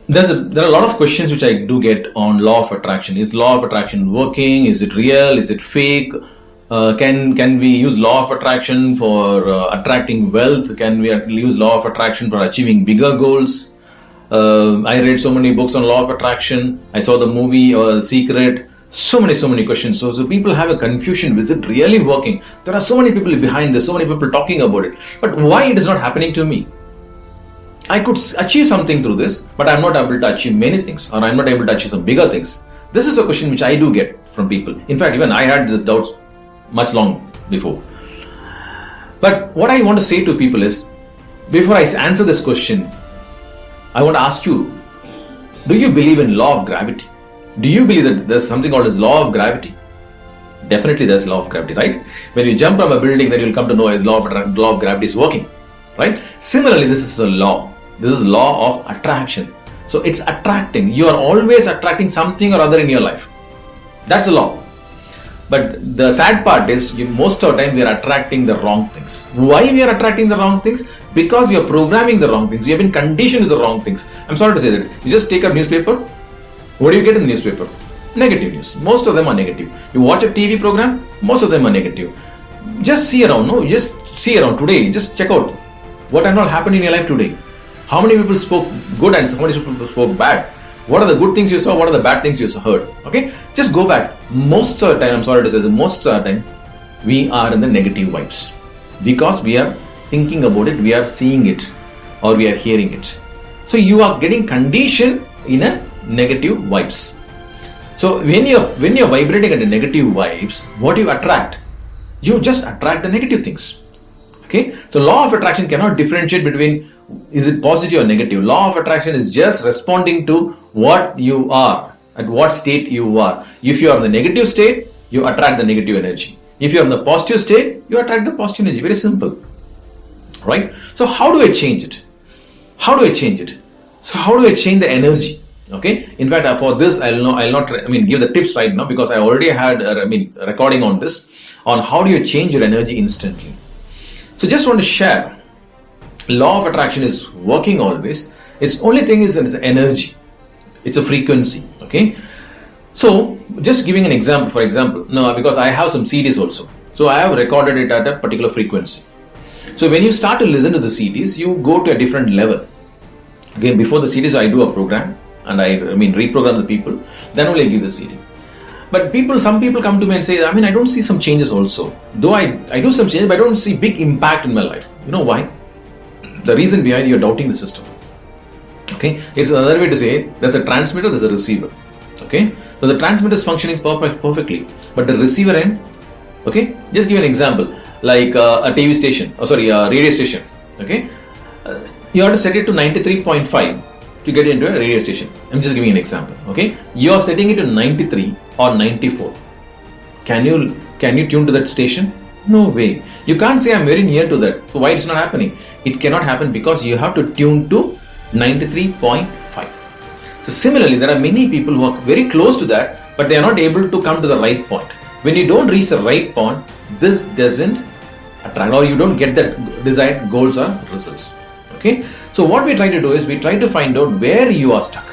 there are a lot of questions which I do get on law of attraction. Is law of attraction working? Is it real? Is it fake? Can we use law of attraction for attracting wealth? Can we use law of attraction for achieving bigger goals? I read so many books on law of attraction. I saw the movie The Secret. So many questions. So people have a confusion. Is it really working? There are so many people behind this, so many people talking about it. But why it is not happening to me? I could achieve something through this, but I'm not able to achieve many things, or I'm not able to achieve some bigger things. This is a question which I do get from people. In fact, even I had these doubts much long before. But what I want to say to people is, before I answer this question, I want to ask you, do you believe in law of gravity? Do you believe that there's something called as law of gravity? Definitely there's law of gravity, right? When you jump from a building, then you'll come to know is law of gravity is working, right? Similarly, this is a law. This is law of attraction. So it's attracting. You are always attracting something or other in your life. That's the law. But the sad part is, most of the time we are attracting the wrong things. Why we are attracting the wrong things? Because we are programming the wrong things. We have been conditioned with the wrong things. I'm sorry to say that. You just take a newspaper. What do you get in the newspaper? Negative news. Most of them are negative. You watch a TV program. Most of them are negative. Just see around. No, just see around today. Just check out what and all happened in your life today. How many people spoke good and how many people spoke bad? What are the good things you saw? What are the bad things you heard? Okay, just go back. Most of the time, I'm sorry to say that most of the time, we are in the negative vibes because we are thinking about it, we are seeing it, or we are hearing it. So you are getting conditioned in a negative vibes. So when you're vibrating at the negative vibes, what you attract? You just attract the negative things. Okay, so law of attraction cannot differentiate between is it positive or negative. Law of attraction is just responding to what you are, at what state you are. If you are in the negative state, you attract the negative energy. If you are in the positive state, you attract the positive energy. Very simple, right? So how do I change it? How do I change it? So how do I change the energy? Okay. In fact, for this, I'll not give the tips right now because I already had recording on this on how do you change your energy instantly. So just want to share. Law of attraction is working always. Its only thing is that it's energy. It's a frequency. Okay. So just giving an example. For example, now because I have some CDs also, so I have recorded it at a particular frequency. So when you start to listen to the CDs, you go to a different level. Again, before the CDs, I do a program and I reprogram the people. Then only I give the CD. But some people come to me and say, I don't see some changes also. Though I do some changes, but I don't see big impact in my life. You know why? The reason behind you're doubting the system. Okay, it's another way to say there's a transmitter, there's a receiver. Okay, so the transmitter is functioning perfectly, but the receiver end. Okay, just give an example like a TV station, a radio station. Okay, you have to set it to 93.5 to get into a radio station. I'm just giving an example. Okay, you are setting it to 93 or 94. Can you tune to that station? No way. You can't say I'm very near to that. So why it's not happening? It cannot happen because you have to tune to 93.5. So similarly, there are many people who are very close to that, but they are not able to come to the right point. When you don't reach the right point, this doesn't attract, or you don't get that desired goals or results. Okay. So what we try to do is we try to find out where you are stuck.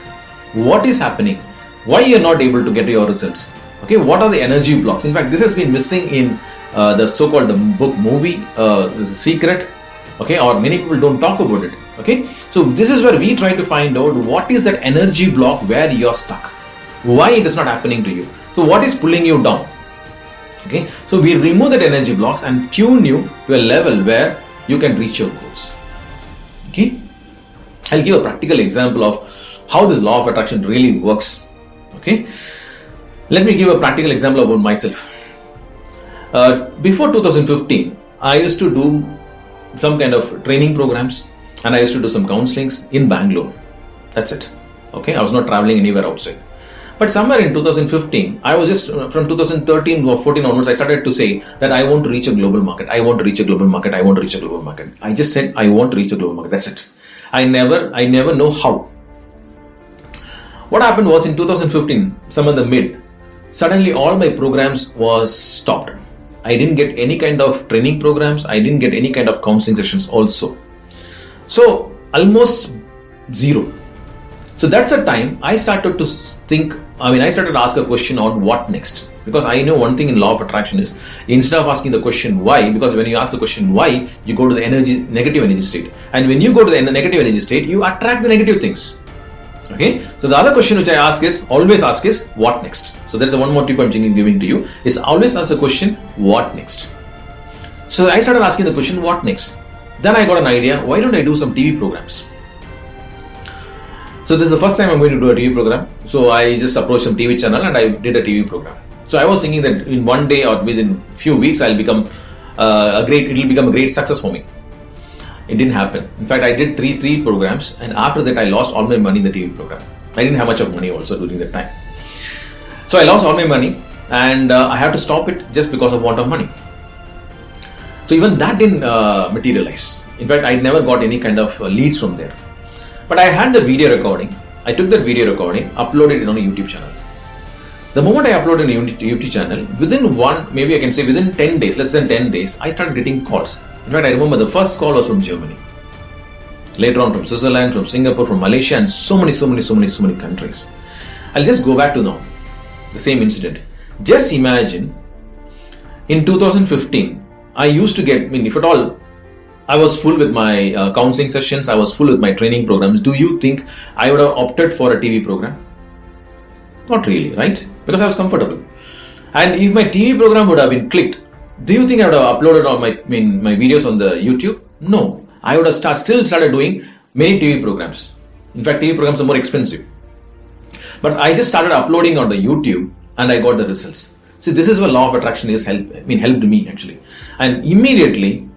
What is happening? Why you are not able to get your results? Okay. What are the energy blocks? In fact, this has been missing in the so-called movie, The Secret. Okay, or many people don't talk about it. Okay, so this is where we try to find out what is that energy block where you're stuck, why it is not happening to you. So what is pulling you down? Okay, so we remove that energy blocks and tune you to a level where you can reach your goals. Okay, I'll give a practical example of how this law of attraction really works. Okay, let me give a practical example about myself. Before 2015, I used to do some kind of training programs and I used to do some counselings in Bangalore. That's it. Okay, I was not traveling anywhere outside. But somewhere in 2015, I was just from 2013 or 14 onwards, I started to say that I want to reach a global market. I want to reach a global market. I want to reach a global market. I just said I want to reach a global market. That's it. I never know how. What happened was in 2015, some of the mid, suddenly all my programs was stopped. I didn't get any kind of training programs. I didn't get any kind of counseling sessions also. So almost zero. So that's a time I started to think, I started to ask a question on what next. Because I know one thing in law of attraction is, instead of asking the question why, because when you ask the question why, you go to the negative energy state. And when you go to the negative energy state, you attract the negative things. Okay. So the other question which I always ask is what next. So that's the one more tip I'm giving to you, is always ask the question what next. So I started asking the question what next. Then I got an idea, why don't I do some TV programs? So this is the first time I'm going to do a TV program. So I just approached some TV channel and I did a TV program. So I was thinking that in one day or within few weeks it will become a great success for me. It didn't happen. In fact, I did three programs, and after that I lost all my money in the TV program. I didn't have much of money also during that time. So I lost all my money, and I had to stop it just because of want of money. So even that didn't materialize. In fact, I never got any kind of leads from there. But I had the video recording. I took that video recording, uploaded it on a YouTube channel. The moment I uploaded on a YouTube channel, within within 10 days, less than 10 days, I started getting calls. In fact, I remember the first call was from Germany. Later on from Switzerland, from Singapore, from Malaysia, and so many countries. I'll just go back to now, the same incident. Just imagine, in 2015, I used to get, if at all, I was full with my counseling sessions, I was full with my training programs. Do you think I would have opted for a TV program? Not really, right? Because I was comfortable. And if my TV program would have been clicked, do you think I would have uploaded all my videos on the YouTube? No. I would have still started doing many TV programs. In fact, TV programs are more expensive. But I just started uploading on the YouTube and I got the results. See, this is where law of attraction helped me actually. And immediately,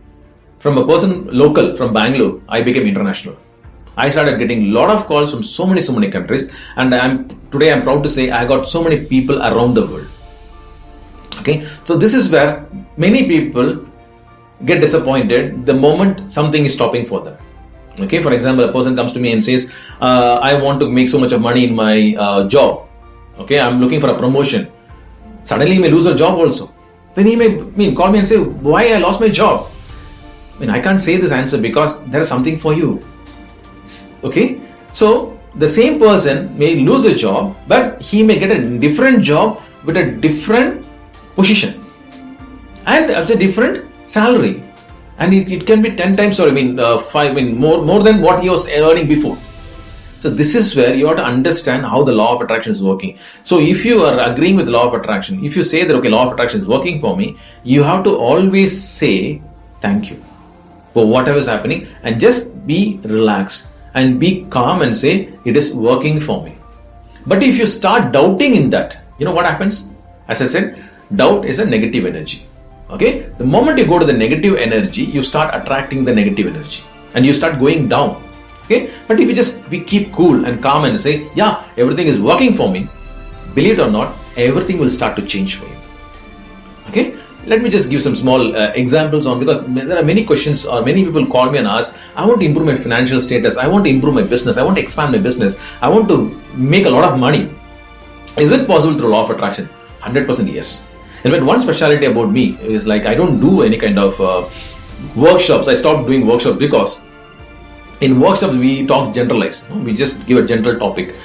from a person local from Bangalore, I became international. I started getting a lot of calls from so many countries, and today I'm proud to say I got so many people around the world. Okay, so this is where many people get disappointed the moment something is stopping for them. Okay, for example, a person comes to me and says, I want to make so much of money in my job. Okay, I'm looking for a promotion. Suddenly he may lose a job also. Then he may call me and say, why I lost my job? I can't say this answer because there is something for you. Okay, so the same person may lose a job, but he may get a different job with a different position and a different salary, and it can be 10 times or more than what he was earning before. So this is where you have to understand how the law of attraction is working. So if you are agreeing with the law of attraction, if you say that okay, law of attraction is working for me, you have to always say thank you for whatever is happening and just be relaxed and be calm and say it is working for me. But if you start doubting in that, you know what happens? As I said, doubt is a negative energy. Okay, the moment you go to the negative energy, you start attracting the negative energy and you start going down. Okay, but if you keep cool and calm and say, yeah, everything is working for me, believe it or not, everything will start to change for you. Okay, let me just give some small examples on, because there are many questions or many people call me and ask, I want to improve my financial status, I want to improve my business, I want to expand my business, I want to make a lot of money. Is it possible through law of attraction? 100% yes. In fact, one specialty about me is like I don't do any kind of workshops. I stopped doing workshops because in workshops we talk generalized. We just give a general topic,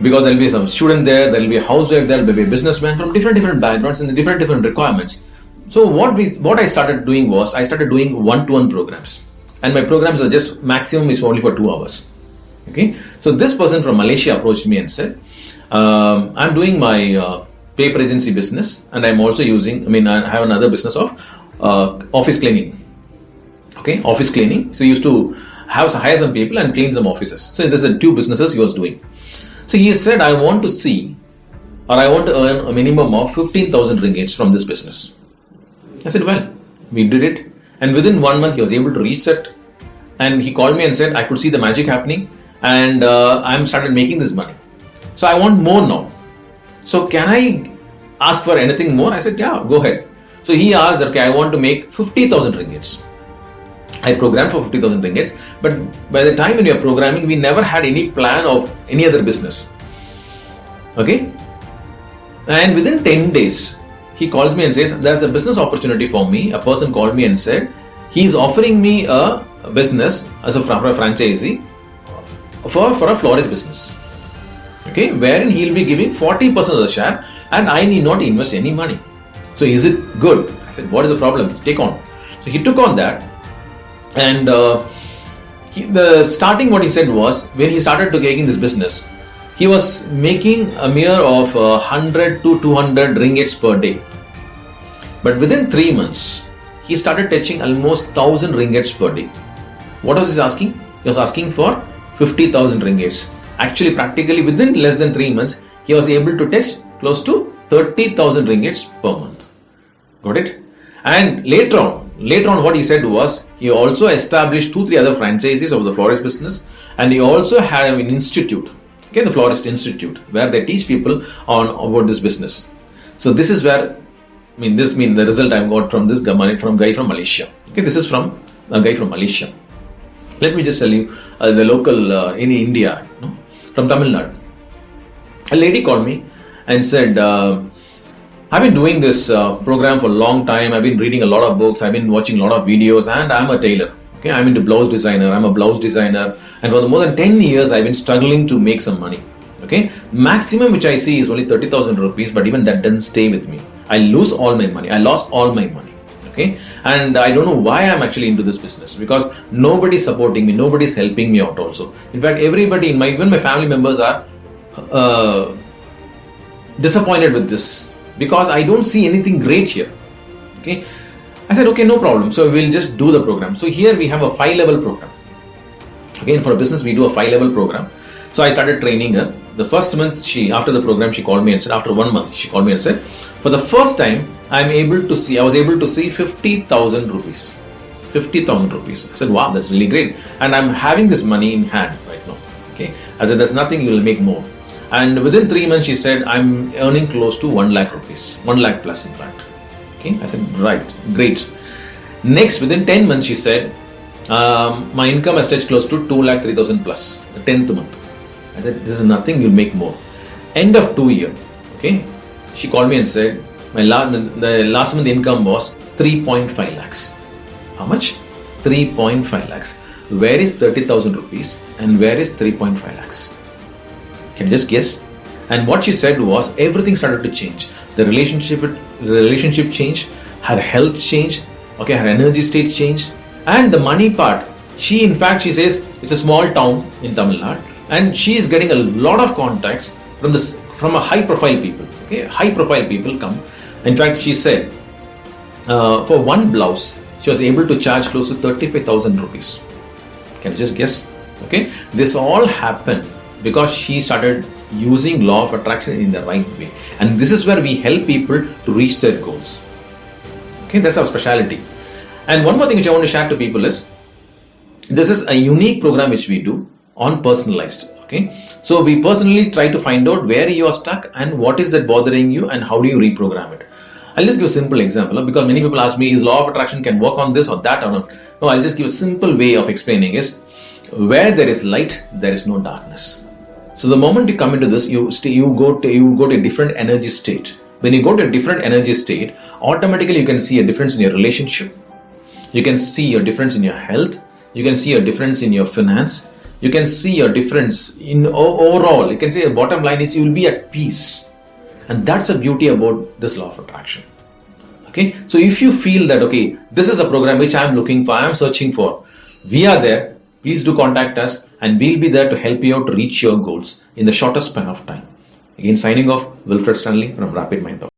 because there will be some student there will be a housewife there will be a businessman from different backgrounds and different requirements. So what I started doing was I started doing one-to-one programs, and my programs are just maximum is only for 2 hours. Okay, so this person from Malaysia approached me and said, I'm doing my paper agency business, and I'm also I have another business of office cleaning. Okay, office cleaning. So he used to hire some people and clean some offices. So there's 2 businesses he was doing. So he said, I want to earn a minimum of 15,000 ringgits from this business. I said, well, we did it. And within 1 month, he was able to reach that. And he called me and said, I could see the magic happening, and I'm started making this money. So I want more now. So can I ask for anything more? I said, yeah, go ahead. So he asked, okay, I want to make 50,000 ringgits. I programmed for 50,000 ringgits, but by the time when we are programming, we never had any plan of any other business. Okay? And within 10 days, he calls me and says, there's a business opportunity for me. A person called me and said, he's offering me a business as a franchisee for a florist business. Okay, wherein he'll be giving 40% of the share and I need not invest any money. So is it good? I said, what is the problem? Take on. So he took on that, and the starting what he said was, when he started to taking this business, he was making a mere of 100 to 200 ringgits per day. But within 3 months, he started touching almost 1000 ringgits per day. What was he asking? He was asking for 50,000 ringgits. Actually, practically within less than 3 months, he was able to touch close to 30,000 ringgits per month. Got it? And later on what he said was, he also established 2-3 other franchises of the florist business, and he also had an institute, okay, the Florist Institute, where they teach people on about this business. So this is where, the result I got from this guy from Malaysia. Okay, this is from a guy from Malaysia. Let me just tell you, the local in India, from Tamil Nadu. A lady called me and said, I've been doing this program for a long time. I've been reading a lot of books. I've been watching a lot of videos, and I'm a tailor. Okay, I'm into blouse designer. I'm a blouse designer, and for more than 10 years, I've been struggling to make some money. Okay, maximum which I see is only 30,000 rupees, but even that doesn't stay with me. I lose all my money. I lost all my money. Okay, and I don't know why I'm actually into this business, because nobody's supporting me, nobody's helping me out also. In fact, everybody even my family members are disappointed with this, because I don't see anything great here. Okay, I said, okay, no problem. So we'll just do the program. So here we have a 5-level program. Again, for a business, we do a 5-level program. So I started training her. The first month, after the program, she called me and said, after 1 month, she called me and said, for the first time, I was able to see 50,000 rupees. 50,000 rupees. I said, wow, that's really great. And I'm having this money in hand right now. Okay, I said, there's nothing, you will make more. And within 3 months, she said, I'm earning close to 1 lakh rupees, 1 lakh plus in fact. Okay, I said, right, great. Next, within 10 months, she said, my income has touched close to 2,03,000 plus, the 10th month. I said, this is nothing, you'll make more. End of 2 year, okay, she called me and said, the last month income was 3.5 lakhs. How much? 3.5 lakhs. Where is 30,000 rupees and where is 3.5 lakhs? Can you just guess? And what she said was, everything started to change. The relationship changed, her health changed, okay, her energy state changed, and the money part. She says it's a small town in Tamil Nadu, and she is getting a lot of contacts from a high profile people. Okay, high profile people come. In fact, she said for one blouse, she was able to charge close to 35,000 rupees. Can you just guess? Okay, this all happened because she started using law of attraction in the right way, and this is where we help people to reach their goals. Okay, that's our specialty. And one more thing which I want to share to people is, this is a unique program which we do on personalized. Okay, so we personally try to find out where you are stuck and what is that bothering you and how do you reprogram it. I'll just give a simple example, because many people ask me, is law of attraction can work on this or that or not? No, I'll just give a simple way of explaining is, where there is light, there is no darkness. So the moment you come into this, you go to a different energy state. When you go to a different energy state, automatically you can see a difference in your relationship. You can see a difference in your health. You can see a difference in your finance. You can see a difference in overall. You can say the bottom line is you will be at peace. And that's the beauty about this law of attraction. Okay. So if you feel that, okay, this is a program which I am looking for, I am searching for, we are there. Please do contact us and we'll be there to help you out to reach your goals in the shortest span of time. Again, signing off, Wilfred Stanley from Rapid Mind Thought.